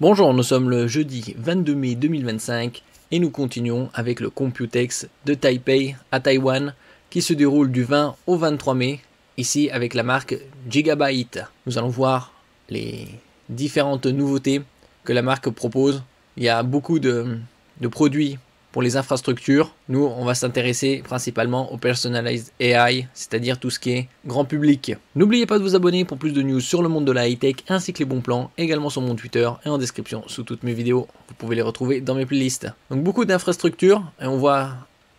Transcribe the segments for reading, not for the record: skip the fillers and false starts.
Bonjour, nous sommes le jeudi 22 mai 2025 et nous continuons avec le Computex de Taipei à Taïwan qui se déroule du 20 au 23 mai, ici avec la marque Gigabyte. Nous allons voir les différentes nouveautés que la marque propose. Il y a beaucoup de produits pour les infrastructures. Nous, on va s'intéresser principalement au Personalized AI, c'est-à-dire tout ce qui est grand public. N'oubliez pas de vous abonner pour plus de news sur le monde de la high-tech ainsi que les bons plans, également sur mon Twitter et en description sous toutes mes vidéos. Vous pouvez les retrouver dans mes playlists. Donc beaucoup d'infrastructures, et on voit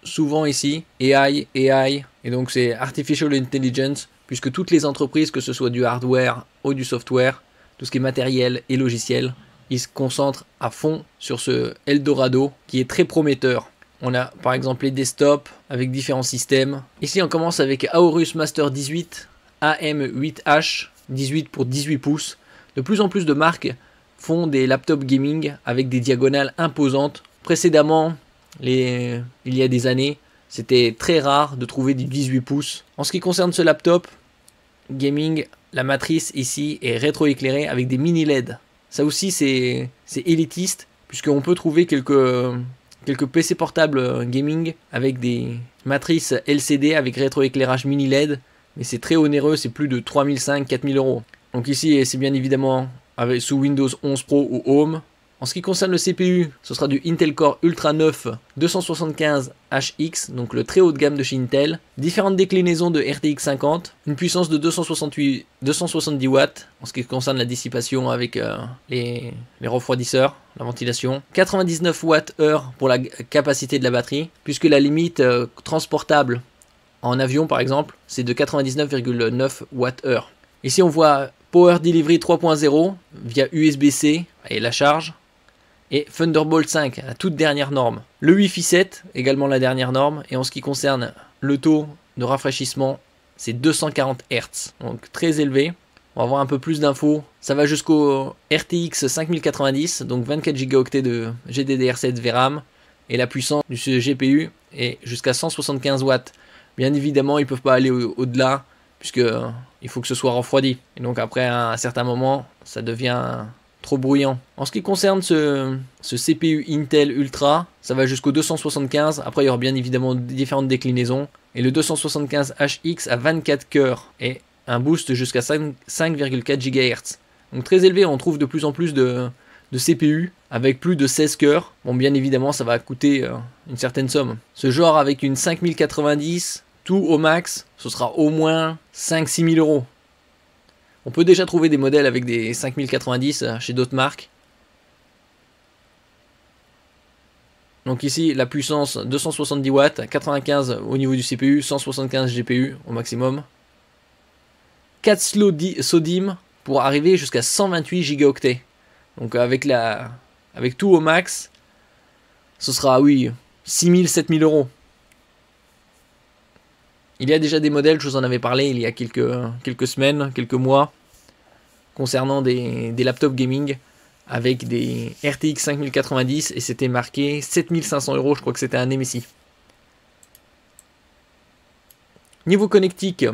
souvent ici AI, et donc c'est Artificial Intelligence, puisque toutes les entreprises, que ce soit du hardware ou du software, tout ce qui est matériel et logiciel, ils se concentrent à fond sur ce Eldorado qui est très prometteur. On a par exemple les desktops avec différents systèmes. Ici on commence avec Aorus Master 18 AM8H, 18 pour 18 pouces. De plus en plus de marques font des laptops gaming avec des diagonales imposantes. Précédemment, il y a des années, c'était très rare de trouver du 18 pouces. En ce qui concerne ce laptop gaming, la matrice ici est rétroéclairée avec des mini LED. Ça aussi c'est élitiste, puisqu'on peut trouver quelques PC portables gaming avec des matrices LCD avec rétroéclairage mini LED, mais c'est très onéreux, c'est plus de 3500-4000 euros. Donc ici c'est bien évidemment sous Windows 11 Pro ou Home. En ce qui concerne le CPU, ce sera du Intel Core Ultra 9 275HX, donc le très haut de gamme de chez Intel. Différentes déclinaisons de RTX 50, une puissance de 270 watts en ce qui concerne la dissipation avec les refroidisseurs, la ventilation. 99 Wh pour la capacité de la batterie, puisque la limite transportable en avion par exemple, c'est de 99,9 Wh. Ici on voit Power Delivery 3.0 via USB-C et la charge. Et Thunderbolt 5, la toute dernière norme. Le Wi-Fi 7, également la dernière norme. Et en ce qui concerne le taux de rafraîchissement, c'est 240 Hz. Donc très élevé. On va voir un peu plus d'infos. Ça va jusqu'au RTX 5090, donc 24 Go de GDDR7 VRAM. Et la puissance du GPU est jusqu'à 175 watts. Bien évidemment, ils ne peuvent pas aller au-delà, puisque il faut que ce soit refroidi. Et donc après, à un certain moment, ça devient trop bruyant. En ce qui concerne ce CPU Intel Ultra, ça va jusqu'au 275. Après, il y aura bien évidemment différentes déclinaisons. Et le 275HX a 24 cœurs et un boost jusqu'à 5,4 GHz. Donc très élevé, on trouve de plus en plus de CPU avec plus de 16 cœurs. Bon, bien évidemment, ça va coûter une certaine somme. Ce genre avec une 5090, tout au max, ce sera au moins 5-6 000 euros. On peut déjà trouver des modèles avec des 5090 chez d'autres marques. Donc ici, la puissance 270 watts, 95 au niveau du CPU, 175 GPU au maximum. 4 slow SODIMM pour arriver jusqu'à 128 Go. Donc avec tout au max, ce sera, oui, 6 000-7 000 euros. Il y a déjà des modèles, je vous en avais parlé il y a quelques semaines, quelques mois, concernant des laptops gaming avec des RTX 5090 et c'était marqué 7500 euros, je crois que c'était un MSI. Niveau connectique,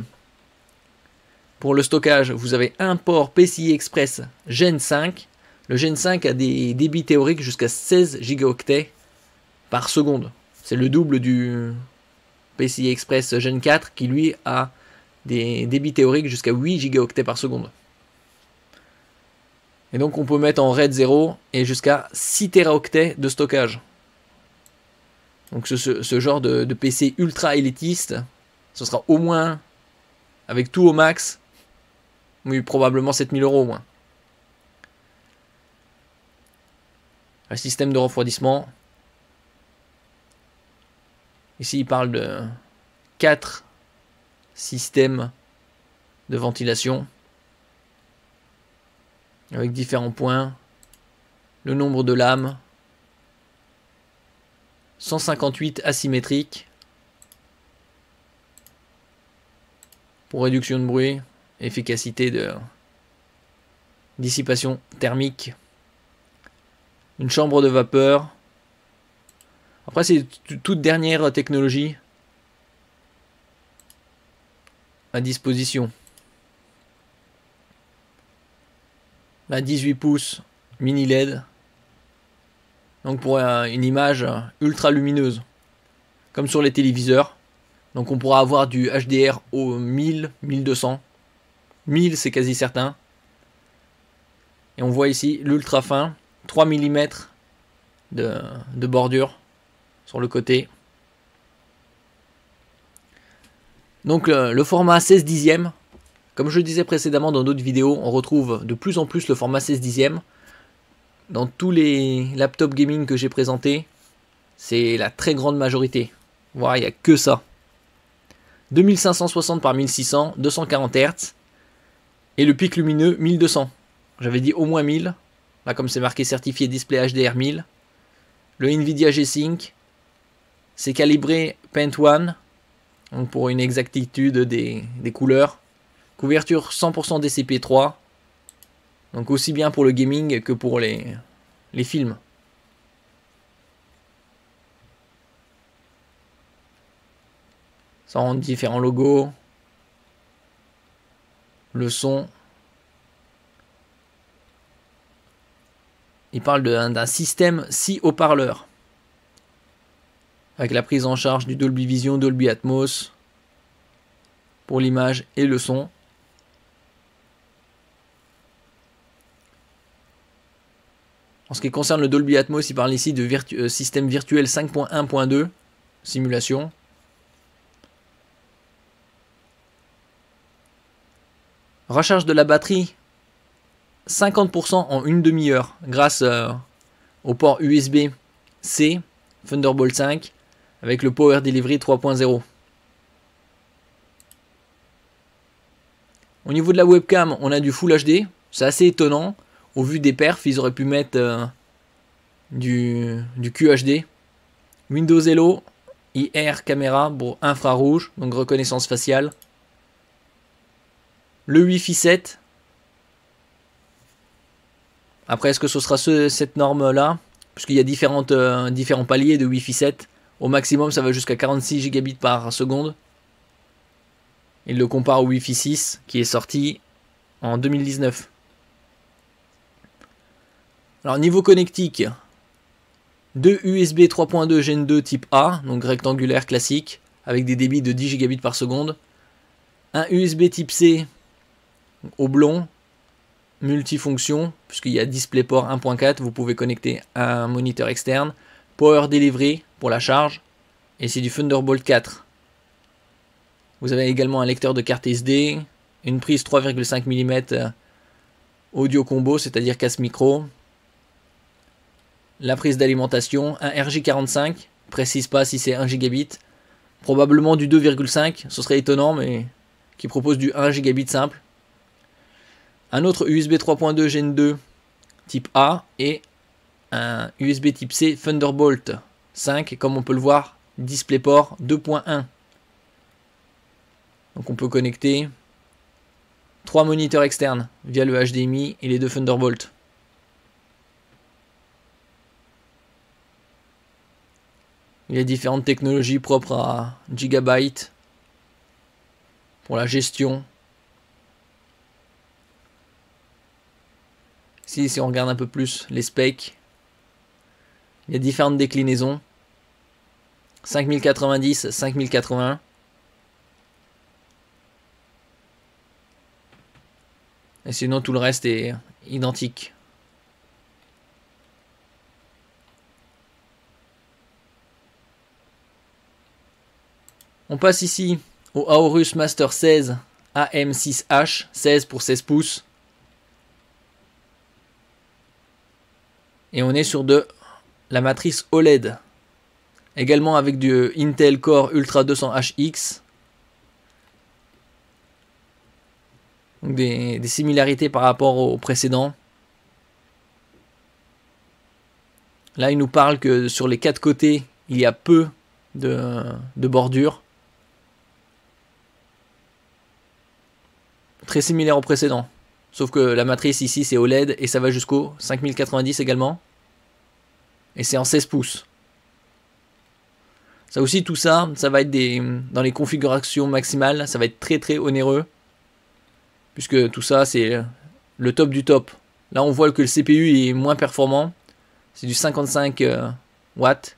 pour le stockage, vous avez un port PCI Express Gen 5. Le Gen 5 a des débits théoriques jusqu'à 16 Go par seconde. C'est le double du PCI Express Gen 4 qui lui a des débits théoriques jusqu'à 8 Go par seconde. Et donc on peut mettre en RAID 0 et jusqu'à 6 Teraoctets de stockage. Donc ce genre de PC ultra élitiste, ce sera au moins, avec tout au max, oui, probablement 7000 euros au moins. Un système de refroidissement. Ici, il parle de 4 systèmes de ventilation avec différents points. Le nombre de lames. 158 asymétriques pour réduction de bruit, efficacité de dissipation thermique. Une chambre de vapeur. Après, c'est toute dernière technologie à disposition. La 18 pouces mini LED. Donc pour une image ultra lumineuse, comme sur les téléviseurs. Donc on pourra avoir du HDR au 1000, 1200. 1000 c'est quasi certain. Et on voit ici l'ultra fin, 3 mm de bordure sur le côté. Donc le format 16 dixièmes, comme je le disais précédemment dans d'autres vidéos, on retrouve de plus en plus le format 16 dixièmes. Dans tous les laptops gaming que j'ai présentés, c'est la très grande majorité. Voilà, il n'y a que ça. 2560 par 1600, 240 Hz. Et le pic lumineux 1200. J'avais dit au moins 1000. Là, comme c'est marqué certifié display HDR 1000. Le Nvidia G-Sync. C'est calibré Paint One. Donc pour une exactitude des couleurs. Couverture 100% DCP3. Donc aussi bien pour le gaming que pour les films. Ça rend différents logos. Le son. Il parle d'un système 6 haut-parleurs. Avec la prise en charge du Dolby Vision, Dolby Atmos. Pour l'image et le son. En ce qui concerne le Dolby Atmos, il parle ici de système virtuel 5.1.2, simulation. Recharge de la batterie, 50% en une demi-heure, grâce au port USB-C, Thunderbolt 5, avec le Power Delivery 3.0. Au niveau de la webcam, on a du Full HD, c'est assez étonnant. Au vu des perfs, ils auraient pu mettre du QHD. Windows Hello, IR caméra pour infrarouge, donc reconnaissance faciale. Le Wi-Fi 7. Après, est-ce que ce sera cette norme-là? Puisqu'il y a différents paliers de Wi-Fi 7. Au maximum, ça va jusqu'à 46 gigabits par seconde. Il le compare au Wi-Fi 6 qui est sorti en 2019. Alors niveau connectique, 2 USB 3.2 Gen 2 type A, donc rectangulaire classique, avec des débits de 10 gigabits par seconde. Un USB type C, oblong, multifonction, puisqu'il y a DisplayPort 1.4, vous pouvez connecter un moniteur externe. Power Delivery pour la charge, et c'est du Thunderbolt 4. Vous avez également un lecteur de carte SD, une prise 3,5 mm audio combo, c'est-à-dire casse micro. La prise d'alimentation, un RJ45, précise pas si c'est 1 gigabit, probablement du 2,5, ce serait étonnant, mais qui propose du 1 gigabit simple. Un autre USB 3.2 Gen 2 type A et un USB type C Thunderbolt 5, comme on peut le voir, DisplayPort 2.1. Donc on peut connecter 3 moniteurs externes via le HDMI et les 2 Thunderbolt. Il y a différentes technologies propres à Gigabyte pour la gestion. Ici, si on regarde un peu plus les specs, il y a différentes déclinaisons. 5090, 5080. Et sinon, tout le reste est identique. On passe ici au Aorus Master 16 AM6H, 16 pour 16 pouces. Et on est sur de la matrice OLED. Également avec du Intel Core Ultra 200HX. Donc des similarités par rapport au précédent. Là, il nous parle que sur les 4 côtés, il y a peu de bordures. Très similaire au précédent. Sauf que la matrice ici c'est OLED et ça va jusqu'au 5090 également. Et c'est en 16 pouces. Ça aussi, tout ça, ça va être dans les configurations maximales, ça va être très très onéreux. Puisque tout ça c'est le top du top. Là, on voit que le CPU est moins performant. C'est du 55 watts.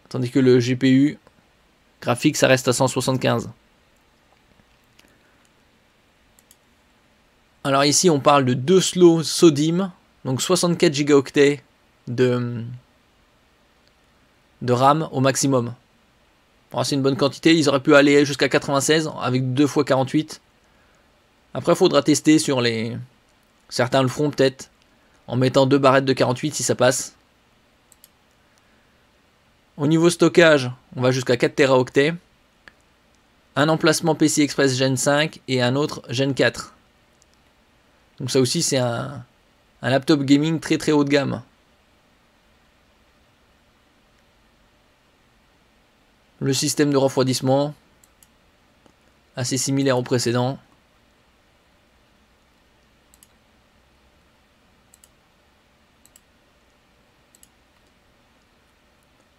Tandis que le GPU graphique, ça reste à 175. Alors ici, on parle de 2 slots SODIMM. Donc 64 gigaoctets de RAM au maximum. Bon, c'est une bonne quantité. Ils auraient pu aller jusqu'à 96 avec 2 x 48. Après, il faudra tester sur les... Certains le feront peut-être en mettant 2 barrettes de 48 si ça passe. Au niveau stockage, on va jusqu'à 4 Teraoctets. Un emplacement PCI Express Gen 5 et un autre Gen 4. Donc ça aussi, c'est un laptop gaming très très haut de gamme. Le système de refroidissement, assez similaire au précédent.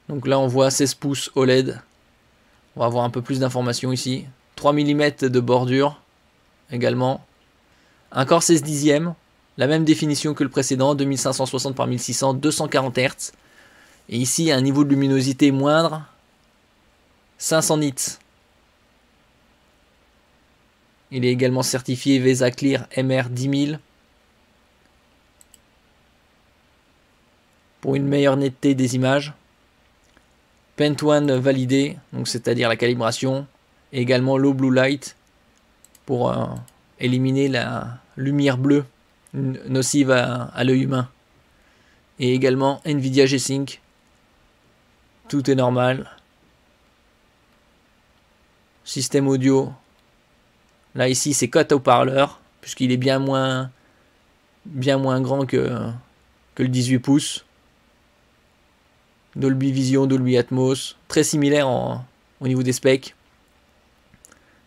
Donc là, on voit 16 pouces OLED. On va avoir un peu plus d'informations ici. 3 mm de bordure également. Un Core 16 dixièmes. La même définition que le précédent. 2560 par 1600, 240 Hz. Et ici, un niveau de luminosité moindre. 500 nits. Il est également certifié VESA Clear MR 10000. Pour une meilleure netteté des images. Pentone validé, donc c'est-à-dire la calibration, et également low blue light pour éliminer la lumière bleue nocive à l'œil humain. Et également Nvidia G-Sync, tout est normal. Système audio, là ici c'est 4 haut-parleurs, puisqu'il est bien moins grand que le 18 pouces. Dolby Vision, Dolby Atmos, très similaire au niveau des specs.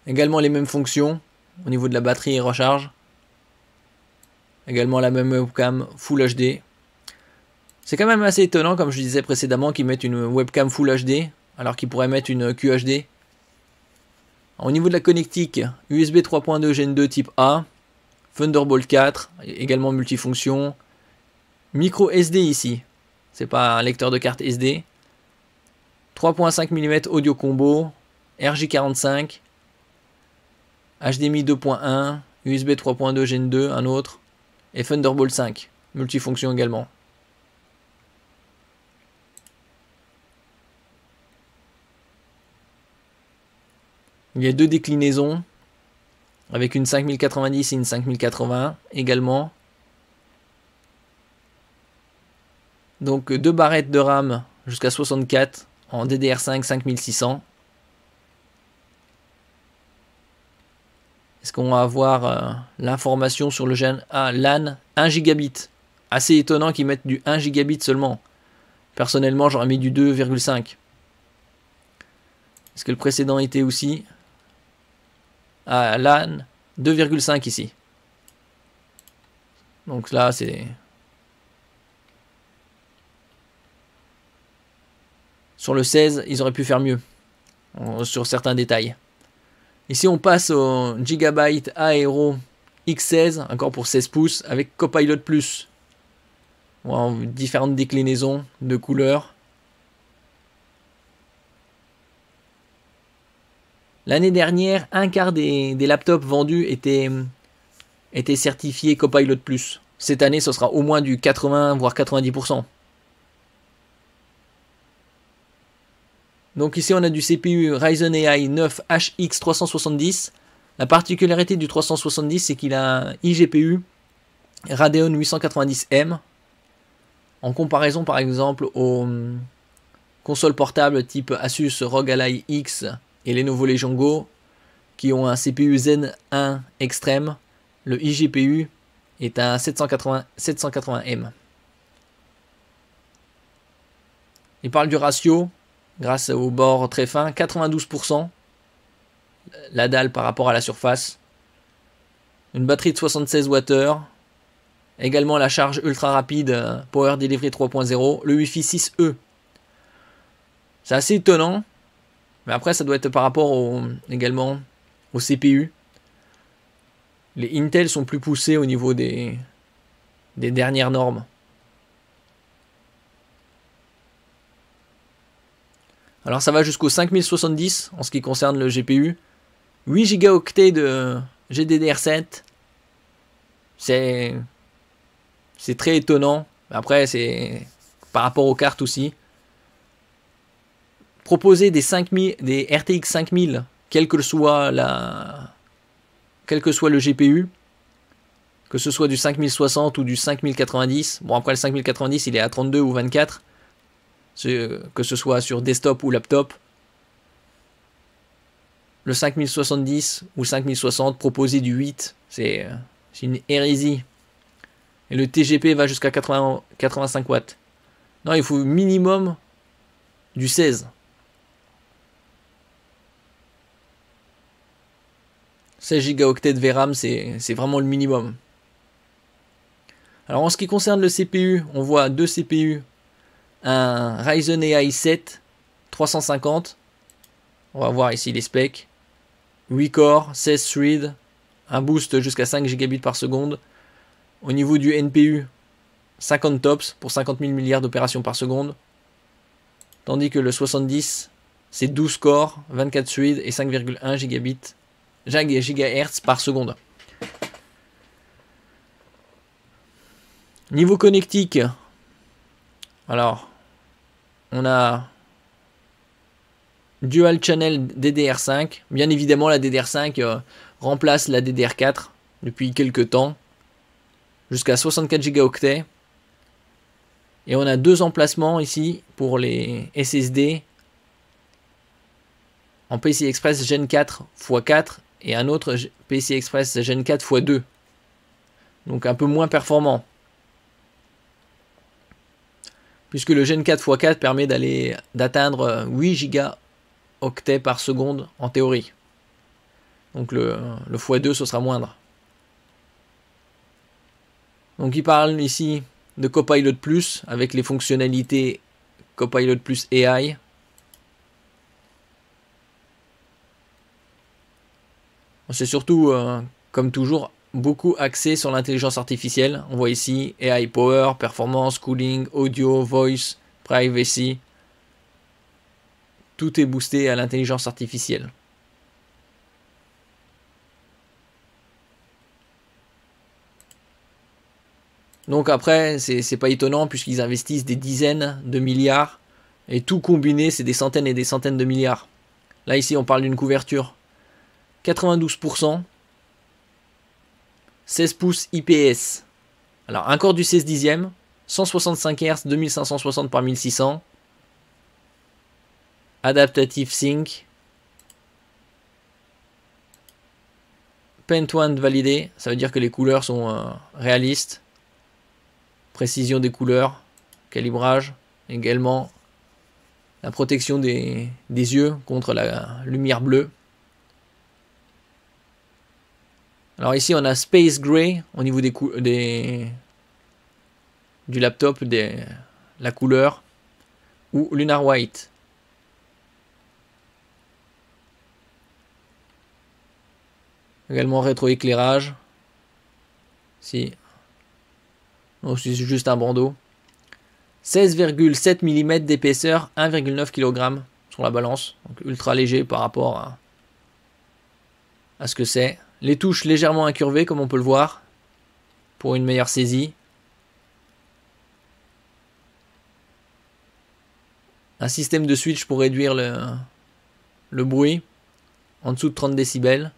Également les mêmes fonctions au niveau de la batterie et recharge. Également la même webcam Full HD. C'est quand même assez étonnant, comme je disais précédemment, qu'ils mettent une webcam Full HD alors qu'ils pourraient mettre une QHD. Au niveau de la connectique, USB 3.2 Gen 2 type A, Thunderbolt 4, également multifonction, micro SD ici. C'est pas un lecteur de carte SD. 3.5 mm audio combo, RJ45, HDMI 2.1, USB 3.2 Gen 2, un autre, et Thunderbolt 5, multifonction également. Il y a 2 déclinaisons, avec une 5090 et une 5080 également. Donc 2 barrettes de RAM jusqu'à 64 en DDR5 5600. Est-ce qu'on va avoir l'information sur le gen LAN 1 gigabit? Assez étonnant qu'ils mettent du 1 gigabit seulement. Personnellement, j'aurais mis du 2,5. Est-ce que le précédent était aussi LAN 2,5 ici? Donc là, c'est... Sur le 16, ils auraient pu faire mieux sur certains détails. Ici, on passe au Gigabyte Aero X16, encore pour 16 pouces, avec Copilot Plus. Voilà, différentes déclinaisons de couleurs. L'année dernière, un quart des laptops vendus étaient certifiés Copilot Plus. Cette année, ce sera au moins du 80 voire 90%. Donc ici on a du CPU Ryzen AI 9 HX370. La particularité du 370, c'est qu'il a un iGPU Radeon 890M. En comparaison par exemple aux consoles portables type Asus ROG Ally X et Lenovo Legion Go, qui ont un CPU Zen 1 Extreme, le iGPU est un 780M. Il parle du ratio. Grâce au bord très fin, 92%, la dalle par rapport à la surface. Une batterie de 76 Wh. Également la charge ultra rapide Power Delivery 3.0. Le Wi-Fi 6E. C'est assez étonnant. Mais après, ça doit être par rapport également au CPU. Les Intel sont plus poussés au niveau des dernières normes. Alors ça va jusqu'au 5070 en ce qui concerne le GPU. 8 Go de GDDR7. C'est très étonnant. Après, c'est par rapport aux cartes aussi. Proposer des RTX 5000, quel que soit le GPU, que ce soit du 5060 ou du 5090. Bon, après le 5090, il est à 32 ou 24. Que ce soit sur desktop ou laptop. Le 5070 ou 5060, proposer du 8, c'est une hérésie. Et le TGP va jusqu'à 85 watts. Non, il faut minimum du 16. 16 Go de VRAM, c'est vraiment le minimum. Alors en ce qui concerne le CPU, on voit deux CPU. Un Ryzen AI 7 350. On va voir ici les specs. 8 corps, 16 threads, un boost jusqu'à 5 Gb par seconde. Au niveau du NPU, 50 TOPS pour 50 000 milliards d'opérations par seconde. Tandis que le 70, c'est 12 corps, 24 threads et 5,1 GHz par seconde. Niveau connectique, alors, on a Dual Channel DDR5. Bien évidemment, la DDR5 remplace la DDR4 depuis quelques temps, jusqu'à 64 Go. Et on a deux emplacements ici pour les SSD en PCI Express Gen 4 x4 et un autre PCI Express Gen 4 x2. Donc un peu moins performant. Puisque le Gen 4 x4 permet d'atteindre 8 Go par seconde en théorie. Donc le x2 ce sera moindre. Donc il parle ici de Copilot Plus avec les fonctionnalités Copilot Plus AI. C'est surtout, comme toujours, beaucoup axé sur l'intelligence artificielle. On voit ici AI Power, Performance, Cooling, Audio, Voice, Privacy. Tout est boosté à l'intelligence artificielle. Donc après, c'est pas étonnant puisqu'ils investissent des dizaines de milliards et tout combiné, c'est des centaines et des centaines de milliards. Là ici, on parle d'une couverture 92%, 16 pouces IPS. Alors un corps du 16 dixième, 165 Hz, 2560 par 1600. Adaptative Sync. Paint One validé, ça veut dire que les couleurs sont réalistes. Précision des couleurs, calibrage, également la protection des yeux contre la lumière bleue. Alors ici on a Space Gray au niveau du laptop, la couleur, ou Lunar White. Également rétroéclairage. Si. Donc c'est juste un bandeau. 16,7 mm d'épaisseur, 1,9 kg sur la balance. Donc ultra léger par rapport à ce que c'est. Les touches légèrement incurvées comme on peut le voir. Pour une meilleure saisie. Un système de switch pour réduire le bruit. En dessous de 30 décibels.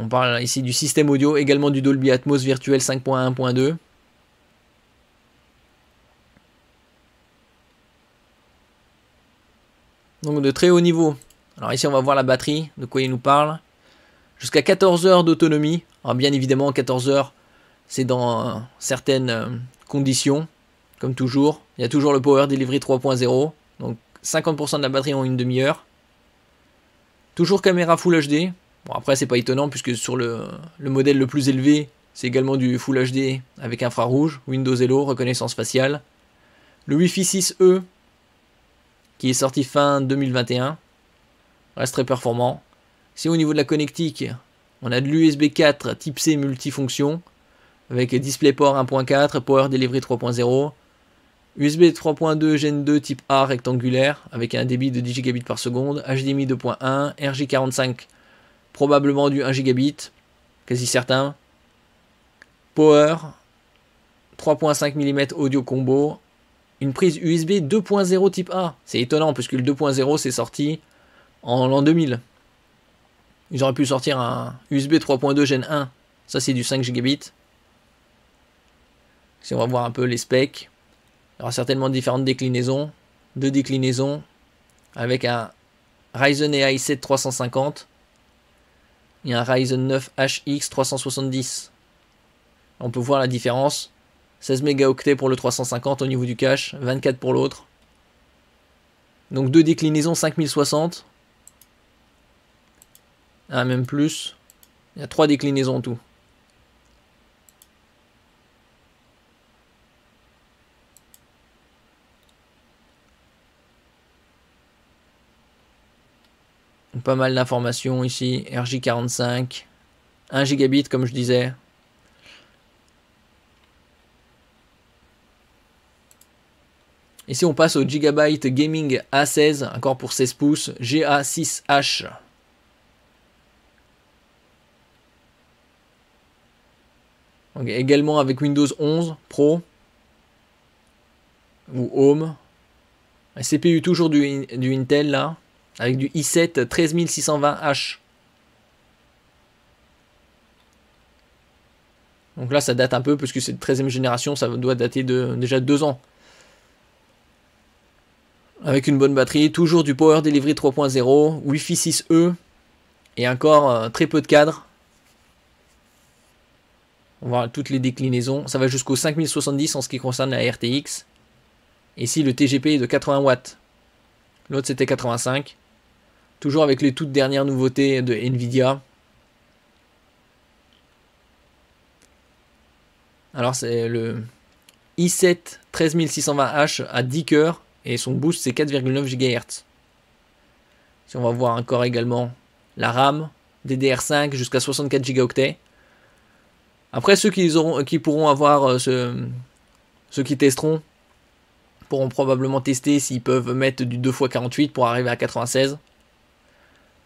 On parle ici du système audio, également du Dolby Atmos virtuel 5.1.2. Donc de très haut niveau. Alors ici on va voir la batterie, de quoi il nous parle. Jusqu'à 14 heures d'autonomie. Alors bien évidemment 14 heures c'est dans certaines conditions. Comme toujours. Il y a toujours le Power Delivery 3.0. Donc 50% de la batterie en une demi-heure. Toujours caméra Full HD. Bon après c'est pas étonnant puisque sur le modèle le plus élevé c'est également du Full HD avec infrarouge, Windows Hello, reconnaissance faciale. Le Wi-Fi 6E qui est sorti fin 2021. Reste très performant. Si au niveau de la connectique, on a de l'USB 4 type C multifonction avec DisplayPort 1.4, Power Delivery 3.0, USB 3.2 Gen 2 type A rectangulaire avec un débit de 10 Gb par seconde, HDMI 2.1, RJ45 probablement du 1 Gb, quasi certain, Power 3.5 mm audio combo, une prise USB 2.0 type A. C'est étonnant puisque le 2.0 c'est sorti en l'an 2000. Ils auraient pu sortir un USB 3.2 Gen 1. Ça c'est du 5 Gb. Si on va voir un peu les specs, il y aura certainement différentes déclinaisons. 2 déclinaisons avec un Ryzen AI 7 350 et un Ryzen 9 HX 370. On peut voir la différence. 16 mégaoctets pour le 350 au niveau du cache, 24 pour l'autre. Donc 2 déclinaisons 5060. Ah, même plus. Il y a 3 déclinaisons en tout. Pas mal d'informations ici. RJ45. 1 gigabit comme je disais. Ici on passe au Gigabyte Gaming A16, encore pour 16 pouces, GA6H. Donc, également avec Windows 11 Pro ou Home. La CPU toujours du Intel là, avec du i7 13620H. Donc là ça date un peu puisque c'est de 13e génération, ça doit dater de déjà 2 ans. Avec une bonne batterie, toujours du Power Delivery 3.0, Wi-Fi 6E et encore très peu de cadres. On va voir toutes les déclinaisons. Ça va jusqu'au 5070 en ce qui concerne la RTX. Et ici le TGP est de 80 watts. L'autre c'était 85. Toujours avec les toutes dernières nouveautés de Nvidia. Alors c'est le i7 13620H à 10 cœurs. Et son boost c'est 4,9 GHz. Si on va voir encore également la RAM, DDR5 jusqu'à 64 Go. Après ceux qui pourront avoir ceux qui testeront pourront probablement tester s'ils peuvent mettre du 2x48 pour arriver à 96.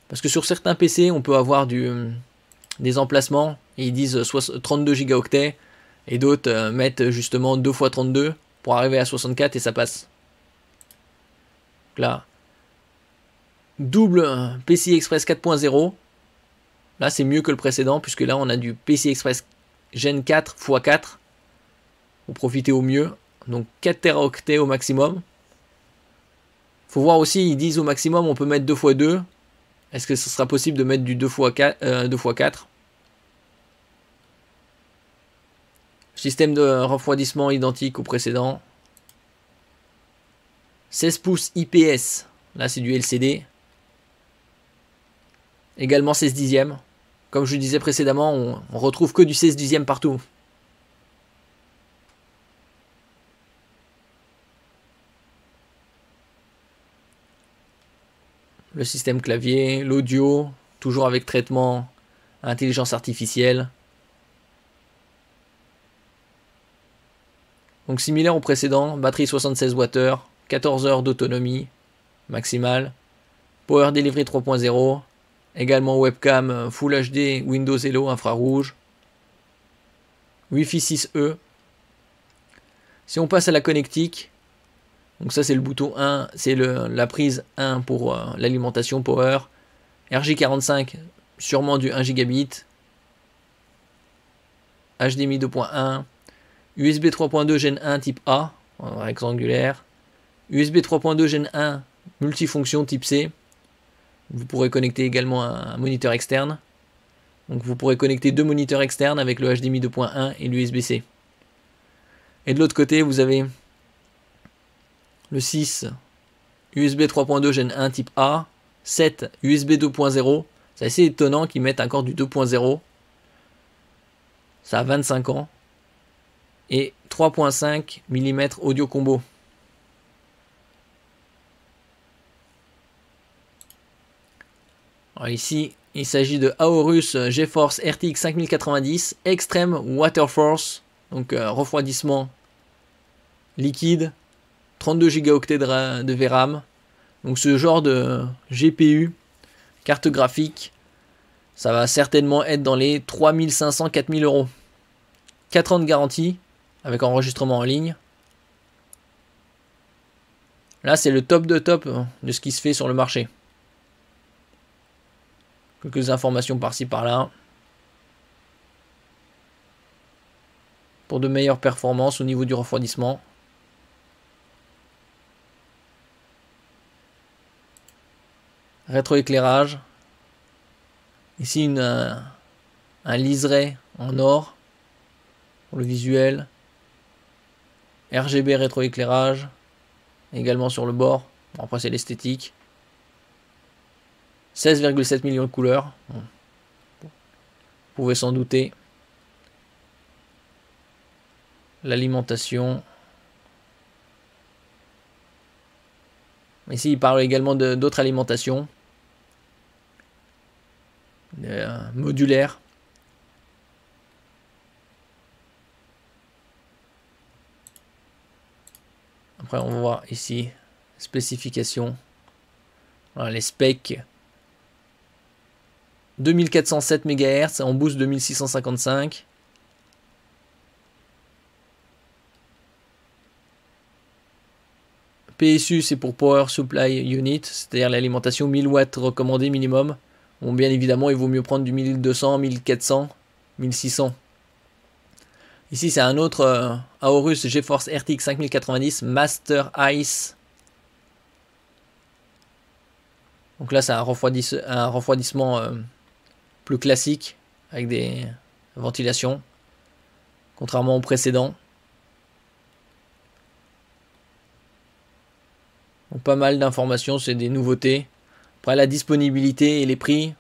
Parce que sur certains PC on peut avoir des emplacements et ils disent 32 Go et d'autres mettent justement 2x32 pour arriver à 64 et ça passe. Là, double PCI Express 4.0. Là, c'est mieux que le précédent, puisque là, on a du PCI Express Gen 4 x4. Pour profiter au mieux. Donc 4 Teraoctets au maximum. Faut voir aussi, ils disent au maximum, on peut mettre 2x2. Est-ce que ce sera possible de mettre du 2x4 Système de refroidissement identique au précédent. 16 pouces IPS, là c'est du LCD. Également 16 dixièmes. Comme je disais précédemment, on retrouve que du 16 dixièmes partout. Le système clavier, l'audio, toujours avec traitement intelligence artificielle. Donc similaire au précédent, batterie 76 Wh, 14 heures d'autonomie maximale, Power Delivery 3.0, également webcam Full HD, Windows Hello infrarouge, Wi-Fi 6E. Si on passe à la connectique, donc ça c'est le bouton 1, c'est la prise 1 pour l'alimentation Power, RJ45 sûrement du 1 Gb, HDMI 2.1, USB 3.2 Gen 1 type A, rectangulaire, USB 3.2 Gen 1 multifonction type C. Vous pourrez connecter également un moniteur externe. Donc vous pourrez connecter 2 moniteurs externes avec le HDMI 2.1 et l'USB-C. Et de l'autre côté, vous avez le 6 USB 3.2 Gen 1 type A, 7 USB 2.0. C'est assez étonnant qu'ils mettent encore du 2.0. Ça a 25 ans. Et 3.5 mm audio combo. Alors ici, il s'agit de Aorus GeForce RTX 5090 Extreme Water Force, donc refroidissement liquide, 32 Go de VRAM. Donc ce genre de GPU, carte graphique, ça va certainement être dans les 3500-4000 euros. 4 ans de garantie avec enregistrement en ligne. Là, c'est le top de top de ce qui se fait sur le marché. Quelques informations par-ci par-là. Pour de meilleures performances au niveau du refroidissement. Rétroéclairage. Ici, un liseré en or pour le visuel. RGB rétroéclairage. Également sur le bord. Bon, après, c'est l'esthétique. 16,7 millions de couleurs. Bon. Vous pouvez s'en douter. L'alimentation. Ici, il parle également d'autres alimentations. Modulaires. Après, on va voir ici, spécifications. Voilà, les specs. 2407 MHz en boost 2655. PSU, c'est pour Power Supply Unit, c'est-à-dire l'alimentation 1000 watts recommandée minimum. Bon, bien évidemment, il vaut mieux prendre du 1200, 1400, 1600. Ici, c'est un autre Aorus GeForce RTX 5090 Master Ice. Donc là, c'est un refroidissement plus classique avec des ventilations, contrairement au précédent. Donc pas mal d'informations, c'est des nouveautés. Après la disponibilité et les prix,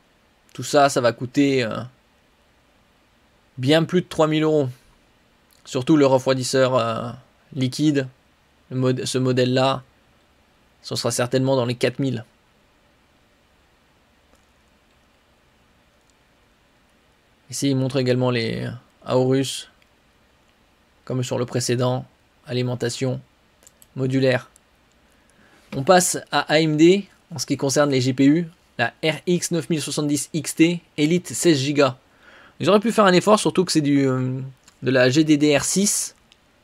tout ça, ça va coûter bien plus de 3000 euros. Surtout le refroidisseur liquide, ce modèle-là, ce sera certainement dans les 4000. Ici, il montre également les Aorus, comme sur le précédent, alimentation modulaire. On passe à AMD en ce qui concerne les GPU, la RX 9070 XT Elite 16 Go. Ils auraient pu faire un effort, surtout que c'est de la GDDR6.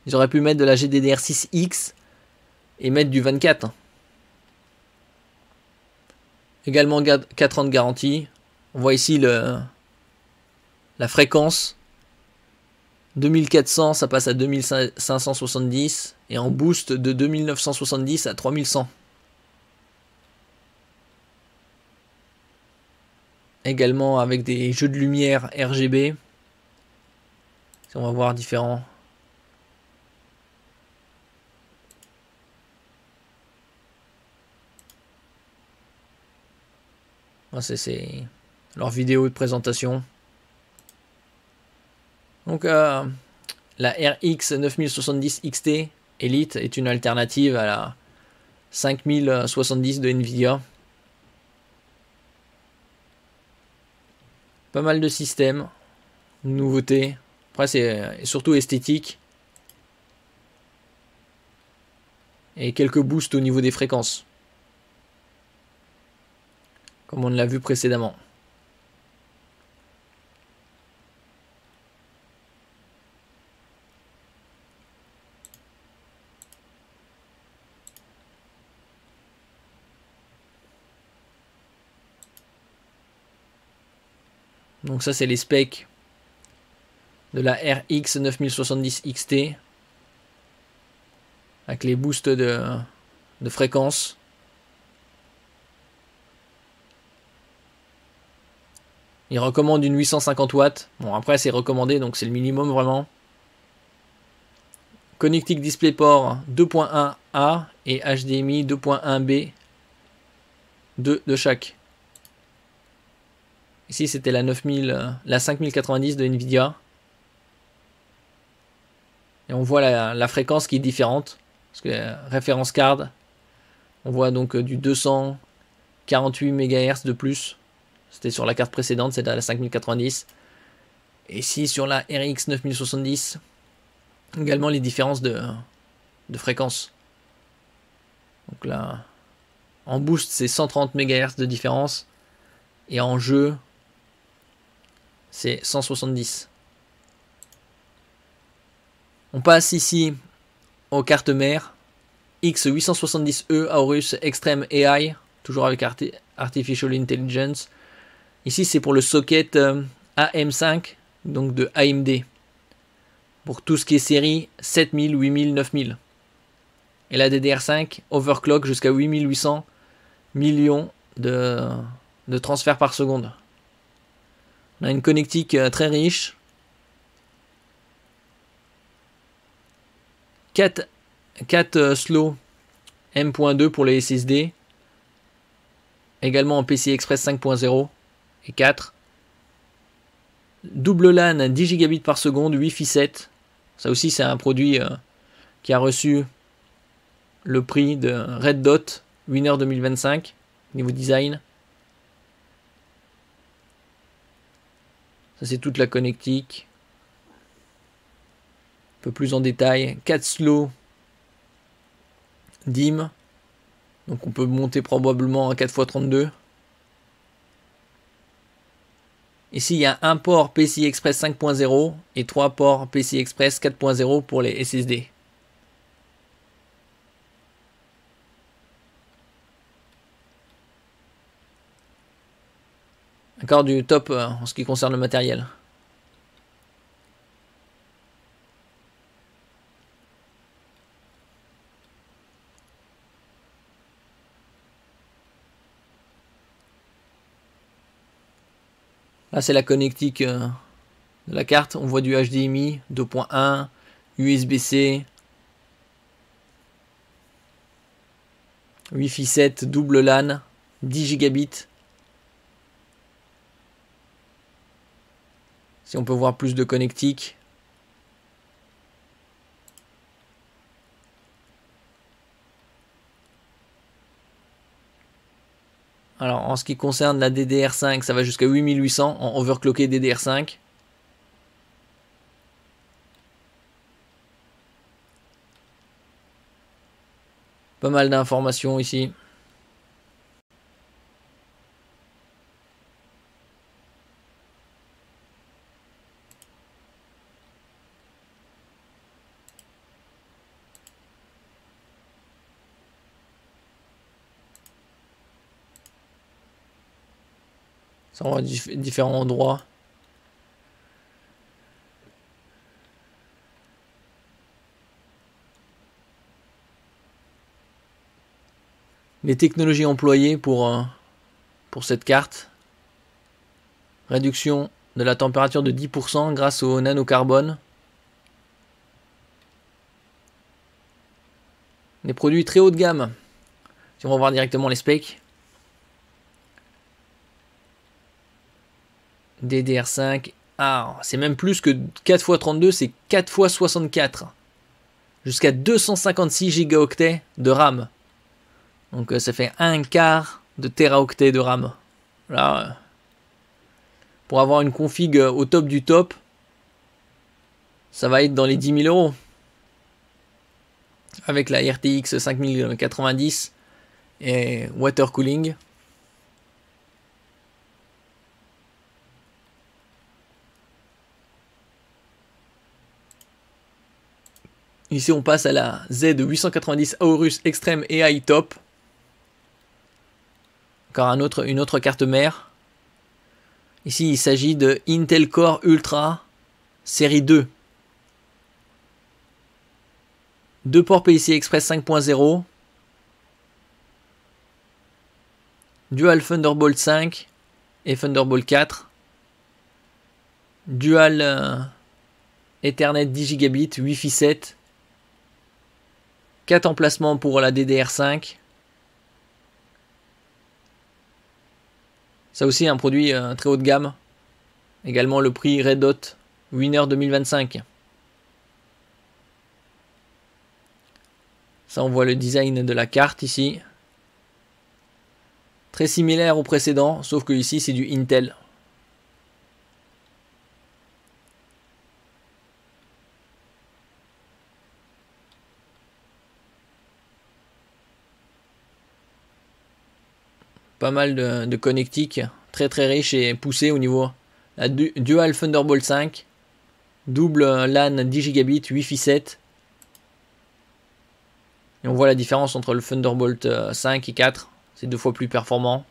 Ils auraient pu mettre de la GDDR6X et mettre du 24. Également 4 ans de garantie. On voit ici la fréquence. 2400, ça passe à 2570. Et en boost de 2970 à 3100. Également avec des jeux de lumière RGB. On va voir différents. C'est leur vidéo de présentation. Donc la RX 9070 XT Elite est une alternative à la 5070 de Nvidia. Pas mal de systèmes, nouveautés. Après, c'est surtout esthétique. Et quelques boosts au niveau des fréquences. Comme on l'a vu précédemment. Donc ça, c'est les specs de la RX 9070 XT. Avec les boosts de fréquence. Il recommande une 850 watts. Bon, après, c'est recommandé, donc c'est le minimum vraiment. Connectique DisplayPort 2.1A et HDMI 2.1B de chaque. Ici, c'était la 5090 de Nvidia. Et on voit la fréquence qui est différente. Parce que référence card, on voit donc du 248 MHz de plus. C'était sur la carte précédente, c'était à la 5090. Et ici sur la RX 9070, également les différences de fréquence. Donc là, en boost, c'est 130 MHz de différence. Et en jeu, c'est 170. On passe ici aux cartes mères. X870E Aorus Extreme AI, toujours avec Artificial Intelligence. Ici, c'est pour le socket AM5, donc de AMD. Pour tout ce qui est série 7000, 8000, 9000. Et la DDR5 overclock jusqu'à 8800 millions de transferts par seconde. On a une connectique très riche. 4 slow M.2 pour les SSD. Également en PCI Express 5.0 et 4. Double LAN 10 gigabits par seconde, Wi-Fi 7. Ça aussi c'est un produit qui a reçu le prix de Red Dot Winner 2025 niveau design. Ça c'est toute la connectique. Un peu plus en détail. 4 slow DIMM. Donc on peut monter probablement à 4x32. Ici il y a un port PCI Express 5.0 et 3 ports PCI Express 4.0 pour les SSD. Encore du top en ce qui concerne le matériel. Là c'est la connectique de la carte. On voit du HDMI 2.1, USB-C, Wi-Fi 7, double LAN, 10 gigabits. Si on peut voir plus de connectique. Alors en ce qui concerne la DDR5, ça va jusqu'à 8800 en overclocké DDR5. Pas mal d'informations ici. Ça va à différents endroits. Les technologies employées pour cette carte. Réduction de la température de 10% grâce au nanocarbone. Des produits très haut de gamme. Si on va voir directement les specs. DDR5. Ah, c'est même plus que 4x32, c'est 4x64. Jusqu'à 256 Go de RAM. Donc ça fait un quart de téraoctets de RAM. Là, pour avoir une config au top du top, ça va être dans les 10 000 €. Avec la RTX 5090 et water cooling. Ici on passe à la Z890 Aorus Extreme AI Top. Encore une autre carte mère. Ici il s'agit de Intel Core Ultra série 2. 2 ports PCI Express 5.0. Dual Thunderbolt 5 et Thunderbolt 4. Dual Ethernet 10 gigabits, Wi-Fi 7. 4 emplacements pour la DDR5. Ça aussi un produit très haut de gamme. Également le prix Red Dot Winner 2025. Ça on voit le design de la carte ici. Très similaire au précédent, sauf que ici c'est du Intel. Pas mal de connectiques, très riche et poussé au niveau. La Dual Thunderbolt 5, double LAN 10 Gigabit, Wi-Fi 7. Et on voit la différence entre le Thunderbolt 5 et 4. C'est 2 fois plus performant.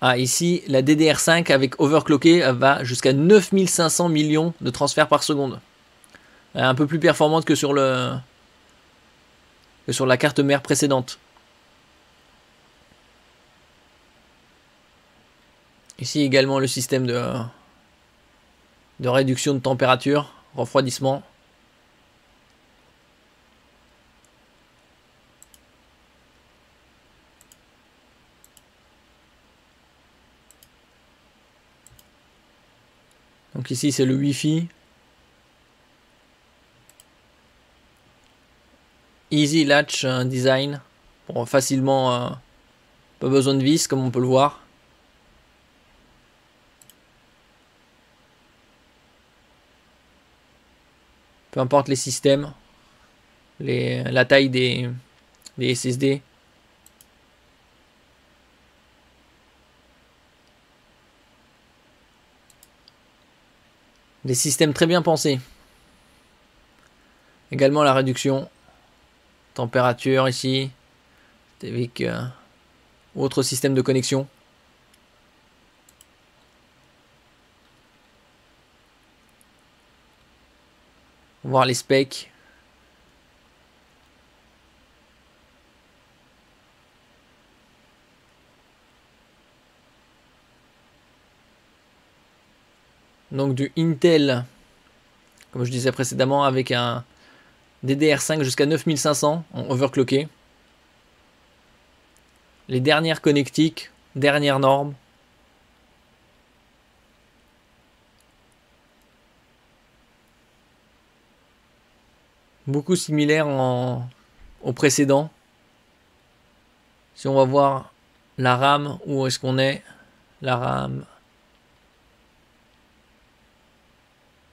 Ah, ici, la DDR5 avec overclocké va jusqu'à 9500 millions de transferts par seconde. Elle est un peu plus performante que sur la carte mère précédente. Ici également le système de réduction de température, refroidissement. Donc ici c'est le Wi-Fi. Easy Latch Design. Pour facilement, pas besoin de vis comme on peut le voir. Peu importe les systèmes, la taille des SSD. Des systèmes très bien pensés. Également la réduction. Température ici. Avec autre système de connexion. Voir les specs. Donc du Intel, comme je disais précédemment, avec un DDR5 jusqu'à 9500 en overclocké. Les dernières connectiques, dernières normes. Beaucoup similaires au précédent. Si on va voir la RAM, où est-ce qu'on est? La RAM.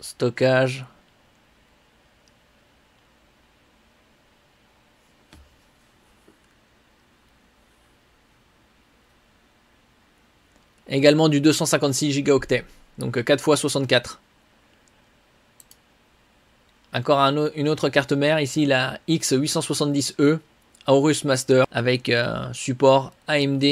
Stockage. Également du 256 Go. Donc 4 x 64. Encore une autre carte mère, ici la X870E Aorus Master avec support AMD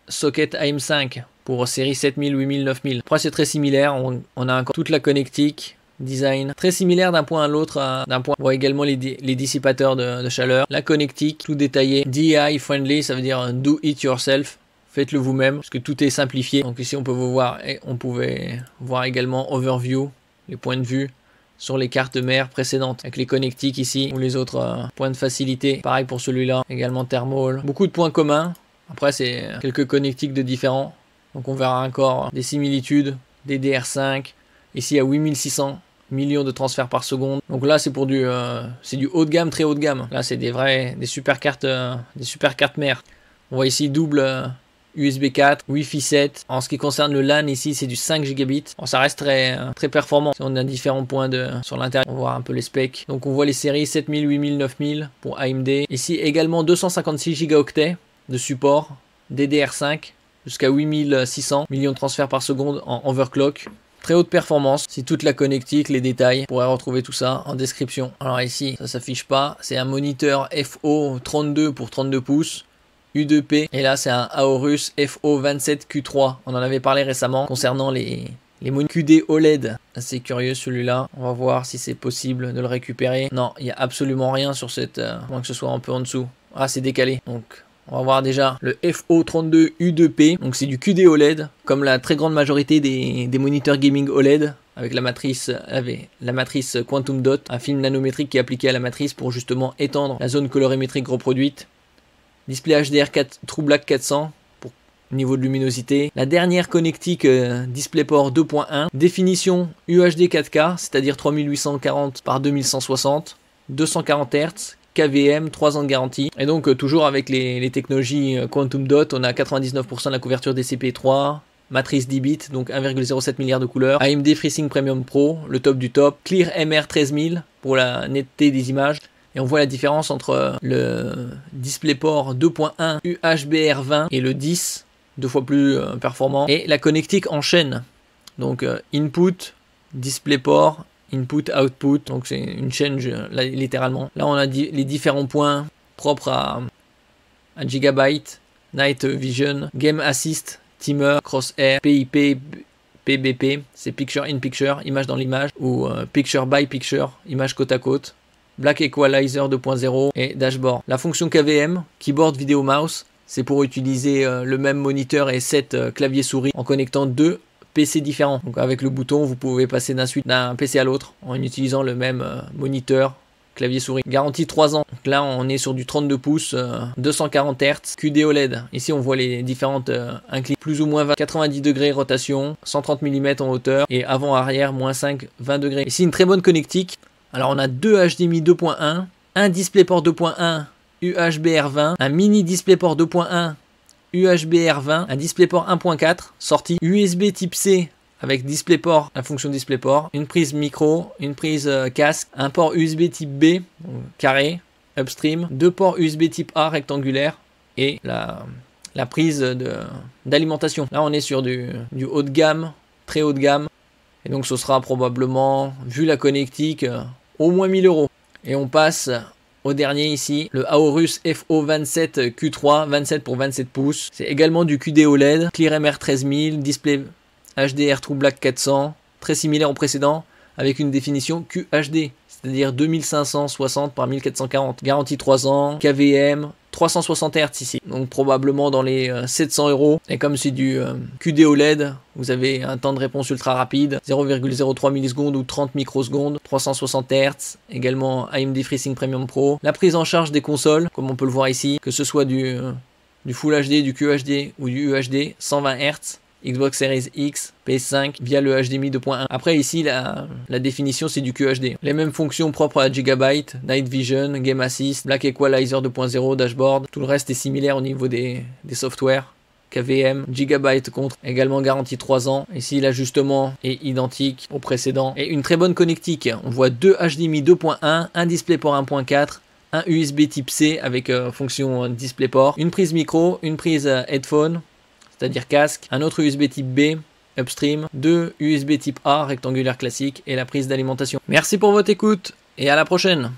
socket AM5 pour série 7000, 8000, 9000. Après c'est très similaire, on a encore toute la connectique, design très similaire d'un point à l'autre. On voit également les dissipateurs de chaleur, la connectique, tout détaillé, DI friendly, ça veut dire do it yourself. Faites-le vous-même, parce que tout est simplifié. Donc ici on peut voir, et on pouvait voir également overview, les points de vue sur les cartes mères précédentes, avec les connectiques ici, ou les autres points de facilité. Pareil pour celui-là, également thermal. Beaucoup de points communs. Après c'est quelques connectiques de différents. Donc on verra encore des similitudes, DDR5, ici à 8600 millions de transferts par seconde. Donc là c'est pour du haut de gamme, très haut de gamme. Là c'est des super cartes mères. On voit ici double USB 4, Wi-Fi 7. En ce qui concerne le LAN, ici c'est du 5 Gigabit. Bon, ça reste très performant. Si on a différents points sur l'intérieur, on voit un peu les specs. Donc on voit les séries 7000, 8000, 9000 pour AMD. Ici également 256 Go de support, DDR5 jusqu'à 8600 millions de transferts par seconde en overclock. Très haute performance. Si toute la connectique, les détails, vous pourrez retrouver tout ça en description. Alors ici, ça s'affiche pas. C'est un moniteur FO32 pour 32 pouces. U2P, et là c'est un Aorus FO27Q3. On en avait parlé récemment concernant les moniteurs QD OLED. C'est curieux celui-là. On va voir si c'est possible de le récupérer. Non, il n'y a absolument rien sur cette, moins que ce soit un peu en dessous. Ah, c'est décalé. Donc on va voir déjà le FO32 U2P. Donc c'est du QD OLED, comme la très grande majorité des moniteurs gaming OLED, avec la matrice Quantum Dot, un film nanométrique qui est appliqué à la matrice pour justement étendre la zone colorimétrique reproduite. Display HDR4 True Black 400 pour au niveau de luminosité. La dernière connectique DisplayPort 2.1, définition UHD 4K, c'est-à-dire 3840 par 2160, 240 Hz, KVM, 3 ans de garantie. Et donc toujours avec les technologies Quantum Dot, on a 99% de la couverture DCP3, matrice 10 bits, donc 1,07 milliard de couleurs, AMD FreeSync Premium Pro, le top du top, Clear MR 13000 pour la netteté des images. Et on voit la différence entre le DisplayPort 2.1 UHBR20 et le 10, deux fois plus performant. Et la connectique en chaîne, donc input, DisplayPort, input, output, donc c'est une chaîne là, littéralement. Là on a les différents points propres à Gigabyte, Night Vision, Game Assist, Timer, Crosshair, PIP, PBP, c'est Picture in Picture, image dans l'image, ou Picture by Picture, image côte à côte, Black Equalizer 2.0 et Dashboard. La fonction KVM, Keyboard Video Mouse, c'est pour utiliser le même moniteur et 7 claviers souris en connectant 2 PC différents. Donc avec le bouton, vous pouvez passer d'un PC à l'autre en utilisant le même moniteur, clavier souris. Garantie 3 ans. Donc là, on est sur du 32 pouces, 240 Hz, QD OLED. Ici, on voit les différentes inclinaisons. Plus ou moins 20, 90 degrés rotation, 130 mm en hauteur et avant-arrière, moins 5, 20 degrés. Ici, une très bonne connectique. Alors, on a deux HDMI 2.1, un DisplayPort 2.1 UHBR20, un mini DisplayPort 2.1 UHBR20, un DisplayPort 1.4 sorti, USB type C avec DisplayPort, la fonction DisplayPort, une prise micro, une prise casque, un port USB type B carré, upstream, deux ports USB type A rectangulaire et la prise d'alimentation. Là on est sur du haut de gamme, très haut de gamme, et donc ce sera probablement, vu la connectique, au moins 1000 €. Et on passe au dernier ici, le Aorus FO27 Q3, 27 pour 27 pouces. C'est également du QD OLED, Clear MR 13000, display HDR True Black 400, très similaire au précédent, avec une définition QHD, c'est-à-dire 2560 par 1440. Garantie 3 ans, KVM, 360 Hz ici, donc probablement dans les 700 €. Et comme c'est du QD OLED, vous avez un temps de réponse ultra rapide, 0,03 millisecondes ou 30 microsecondes, 360 Hz, également AMD FreeSync Premium Pro. La prise en charge des consoles, comme on peut le voir ici, que ce soit du Full HD, du QHD ou du UHD, 120 Hz. Xbox Series X, PS5 via le HDMI 2.1. Après ici la définition c'est du QHD. Les mêmes fonctions propres à Gigabyte, Night Vision, Game Assist, Black Equalizer 2.0, Dashboard. Tout le reste est similaire au niveau des softwares. KVM, Gigabyte contre, également garantie 3 ans. Ici l'ajustement est identique au précédent. Et une très bonne connectique. On voit deux HDMI 2.1, un DisplayPort 1.4, un USB type C avec fonction DisplayPort, une prise micro, une prise headphone, c'est-à-dire casque, un autre USB type B, upstream, deux USB type A rectangulaire classique et la prise d'alimentation. Merci pour votre écoute et à la prochaine.